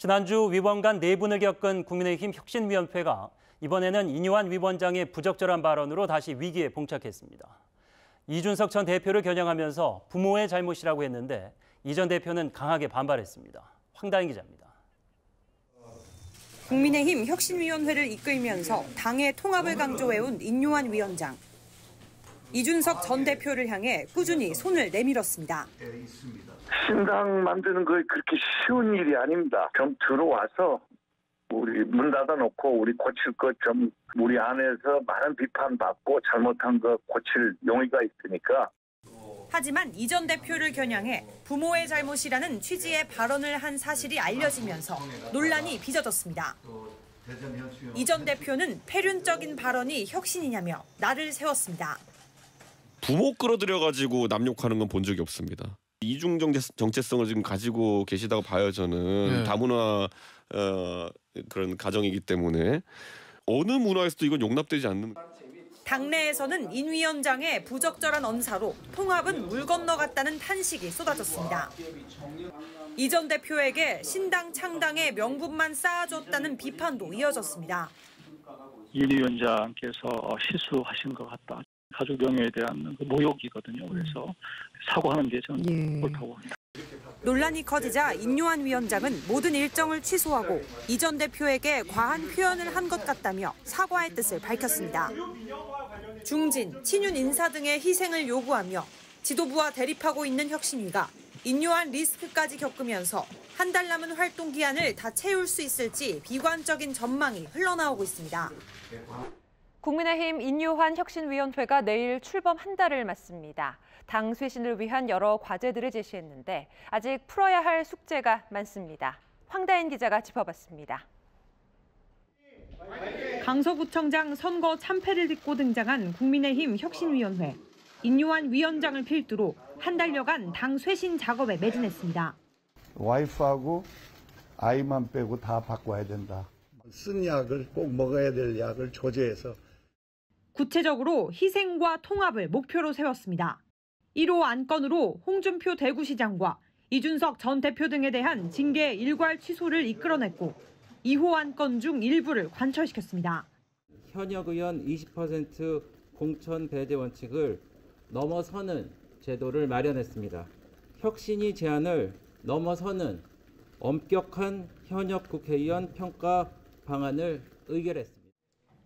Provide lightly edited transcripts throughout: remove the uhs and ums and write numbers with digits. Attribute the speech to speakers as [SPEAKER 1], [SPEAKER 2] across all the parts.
[SPEAKER 1] 지난주 위원 간 내분을 겪은 국민의힘 혁신위원회가 이번에는 인요한 위원장의 부적절한 발언으로 다시 위기에 봉착했습니다. 이준석 전 대표를 겨냥하면서 부모의 잘못이라고 했는데 이 전 대표는 강하게 반발했습니다. 황다인 기자입니다.
[SPEAKER 2] 국민의힘 혁신위원회를 이끌면서 당의 통합을 강조해온 인요한 위원장. 이준석 전 대표를 향해 꾸준히 손을 내밀었습니다.
[SPEAKER 3] 신당 만드는 거 그렇게 쉬운 일이 아닙니다. 좀 들어와서 우리 문 닫아놓고 우리 고칠 것 좀 우리 안에서 많은 비판받고 잘못한 거 고칠 용의가 있으니까.
[SPEAKER 2] 하지만 이 전 대표를 겨냥해 부모의 잘못이라는 취지의 발언을 한 사실이 알려지면서 논란이 빚어졌습니다. 이 전 대표는 폐륜적인 발언이 혁신이냐며 날을 세웠습니다.
[SPEAKER 4] 부모 끌어들여가지고 남욕하는 건 본 적이 없습니다. 이중 정체성을 지금 가지고 계시다고 봐요. 저는 다문화 그런 가정이기 때문에 어느 문화에서도 이건 용납되지 않는.
[SPEAKER 2] 당내에서는 인 위원장의 부적절한 언사로 통합은 물 건너갔다는 탄식이 쏟아졌습니다. 이 전 대표에게 신당 창당의 명분만 쌓아줬다는 비판도 이어졌습니다.
[SPEAKER 5] 인 위원장께서 실수하신 것 같다. 가족 명예에 대한 모욕이거든요. 그래서 사과하는 게 저는 옳다고 합니다.
[SPEAKER 2] 논란이 커지자 인요한 위원장은 모든 일정을 취소하고 이 전 대표에게 과한 표현을 한 것 같다며 사과의 뜻을 밝혔습니다. 중진, 친윤 인사 등의 희생을 요구하며 지도부와 대립하고 있는 혁신위가 인요한 리스크까지 겪으면서 한 달 남은 활동 기한을 다 채울 수 있을지 비관적인 전망이 흘러나오고 있습니다.
[SPEAKER 6] 국민의힘 인요한 혁신위원회가 내일 출범 한 달을 맞습니다. 당 쇄신을 위한 여러 과제들을 제시했는데 아직 풀어야 할 숙제가 많습니다. 황다인 기자가 짚어봤습니다.
[SPEAKER 2] 강서구청장 선거 참패를 딛고 등장한 국민의힘 혁신위원회. 인요한 위원장을 필두로 한 달여간 당 쇄신 작업에 매진했습니다.
[SPEAKER 7] 와이프하고 아이만 빼고 다 바꿔야 된다. 쓴 약을 꼭 먹어야 될 약을 조제해서.
[SPEAKER 2] 구체적으로 희생과 통합을 목표로 세웠습니다. 1호 안건으로 홍준표 대구시장과 이준석 전 대표 등에 대한 징계 일괄 취소를 이끌어냈고 2호 안건 중 일부를 관철시켰습니다.
[SPEAKER 8] 현역 의원 20% 공천 배제 원칙을 넘어서는 제도를 마련했습니다. 혁신이 제안을 넘어서는 엄격한 현역 국회의원 평가 방안을 의결했습니다.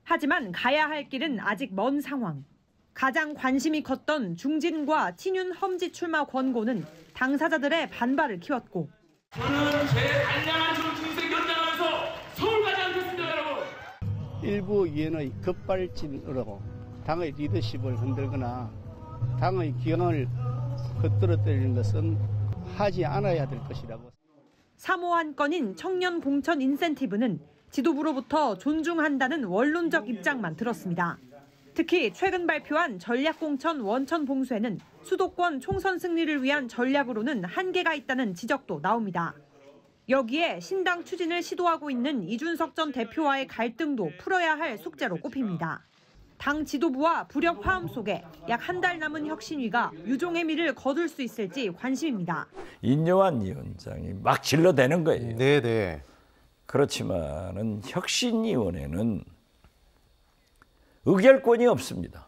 [SPEAKER 2] 하지만 가야 할 길은 아직 먼 상황. 가장 관심이 컸던 중진과 친윤 험지 출마 권고는 당사자들의 반발을 키웠고.
[SPEAKER 9] 저는 제 단량한 정치인생 연장하면서 서울 가지 않겠습니다, 여러분.
[SPEAKER 7] 일부 의원의 급발진으로 당의 리더십을 흔들거나 당의 기강을 겉들어뜨리는 것은 하지 않아야 될 것이라고.
[SPEAKER 2] 3호 안건인 청년 공천 인센티브는 지도부로부터 존중한다는 원론적 입장만 들었습니다. 특히 최근 발표한 전략공천 원천 봉쇄는 수도권 총선 승리를 위한 전략으로는 한계가 있다는 지적도 나옵니다. 여기에 신당 추진을 시도하고 있는 이준석 전 대표와의 갈등도 풀어야 할 숙제로 꼽힙니다. 당 지도부와 불협 화음 속에 약 한 달 남은 혁신위가 유종의 미를 거둘 수 있을지 관심입니다.
[SPEAKER 10] 인요한 위원장이 막 질러대는 거예요.
[SPEAKER 11] 네네.
[SPEAKER 10] 그렇지만은 혁신위원회는 의결권이 없습니다.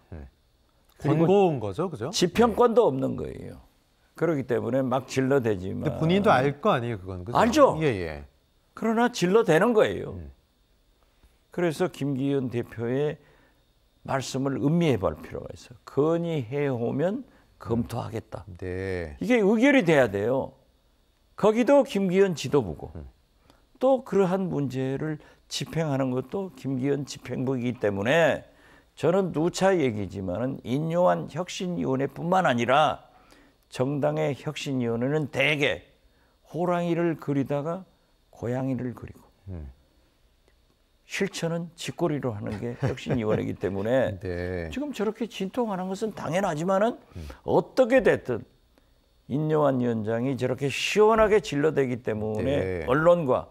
[SPEAKER 11] 권고온 거죠, 그죠?
[SPEAKER 10] 집행권도 없는 거예요. 그렇기 때문에 막 질러대지만.
[SPEAKER 11] 근데 본인도 알 거 아니에요, 그건. 그죠?
[SPEAKER 10] 알죠.
[SPEAKER 11] 예.
[SPEAKER 10] 그러나 질러대는 거예요. 그래서 김기현 대표의 말씀을 음미해 볼 필요가 있어요. 건의해 오면 검토하겠다.
[SPEAKER 11] 네.
[SPEAKER 10] 이게 의결이 돼야 돼요. 거기도 김기현 지도부고 또 그러한 문제를 집행하는 것도 김기현 집행부이기 때문에 저는 누차 얘기지만은 인요한 혁신위원회뿐만 아니라 정당의 혁신위원회는 대개 호랑이를 그리다가 고양이를 그리고 실천은 쥐꼬리로 하는 게 혁신위원회이기 때문에
[SPEAKER 11] 네.
[SPEAKER 10] 지금 저렇게 진통하는 것은 당연하지만은 어떻게 됐든 인요한 위원장이 저렇게 시원하게 질러대기 때문에
[SPEAKER 11] 네.
[SPEAKER 10] 언론과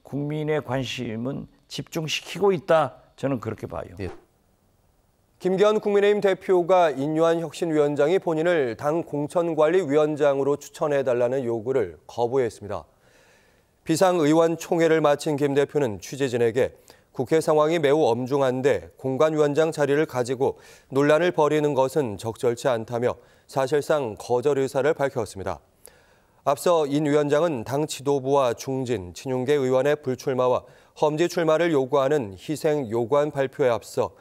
[SPEAKER 10] 국민의 관심은 집중시키고 있다. 저는 그렇게 봐요.
[SPEAKER 11] 네.
[SPEAKER 12] 김기현 국민의힘 대표가 인요한 혁신위원장이 본인을 당 공천관리위원장으로 추천해달라는 요구를 거부했습니다. 비상의원총회를 마친 김 대표는 취재진에게 국회 상황이 매우 엄중한데 공관위원장 자리를 가지고 논란을 벌이는 것은 적절치 않다며 사실상 거절 의사를 밝혔습니다. 앞서 인 위원장은 당 지도부와 중진, 친윤계 의원의 불출마와 험지 출마를 요구하는 희생 요구안 발표에 앞서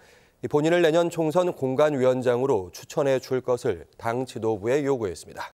[SPEAKER 12] 본인을 내년 총선 공관위원장으로 추천해 줄 것을 당 지도부에 요구했습니다.